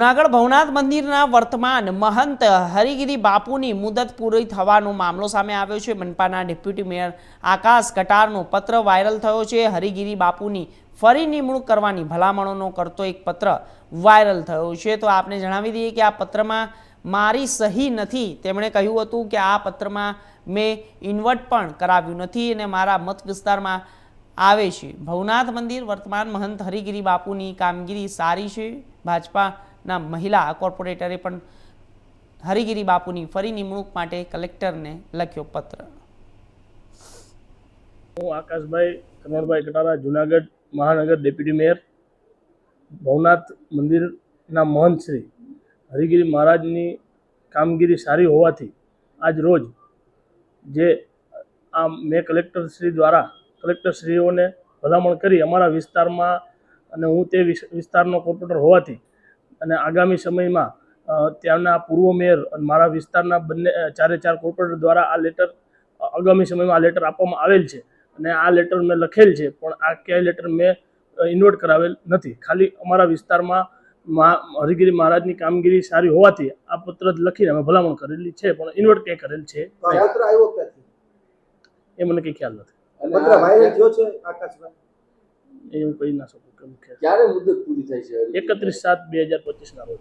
જૂનાગઢ ભવનાથ મંદિરના વર્તમાન મહંત હરિગીરી બાપુની મુદત પૂરી થવાનો મામલો સામે આવ્યો છે। મનપાના ડેપ્યુટી મેયર આકાશ કટારનો પત્ર વાયરલ થયો છે। હરિગીરી બાપુની ફરી નિમણૂક કરવાની ભલામણોનો કરતો એક પત્ર વાયરલ થયો છે। તો આપને જણાવી દઈએ કે આ પત્રમાં મારી સહી નથી। તેમણે કહ્યું હતું કે આ પત્રમાં મેં ઇન્વર્ટ પણ કરાવ્યું નથી અને મારા મત વિસ્તારમાં આવે છે। ભવનાથ મંદિર વર્તમાન મહંત હરિગીરી બાપુની કામગીરી સારી છે। ભાજપાના મહિલા કોર્પોરેટરે પણ હરિગીરી બાપુની ફરી નિમણૂક માટે કલેક્ટરને લખ્યો પત્ર। હું આકાશભાઈ કનોરભાઈ કટારા, જૂનાગઢ મહાનગર ડેપ્યુટી મેયર। ભવનાથ મંદિરના મહંત શ્રી હરિગીરી મહારાજની કામગીરી સારી હોવાથી આજ રોજ જે આ મેં કલેક્ટરશ્રી દ્વારા કલેક્ટરશ્રીઓને ભલામણ કરી અમારા વિસ્તારમાં, અને હું તે વિસ્તારનો કોર્પોરેટર હોવાથી અને આગામી સમયમાં ત્યાંના પૂર્વ મેયર અને મારા વિસ્તારના બંને 4 કોર્પોરેટર દ્વારા આ લેટર આગામી સમયમાં આ લેટર આપવામાં આવેલ છે અને આ લેટર મેં લખેલ છે, પણ આ ક્યાંય લેટર મેં ઇન્વર્ટ કરાવેલ નથી। ખાલી અમારા વિસ્તારમાં હરિગીરી મહારાજની કામગીરી સારી હોવાથી આ પત્ર લખીને અમે ભલામણ કરેલી છે, પણ ઇન્વર્ટ ક્યાંય કરેલ છે એ મને કંઈ ખ્યાલ નથી। પત્ર વાયરલ થયો છે આકાશભાઈ, એ હું કહી ના શકું કે ક્યારે મુદત પૂરી થાય છે? 31/7/2025 ના રોજ।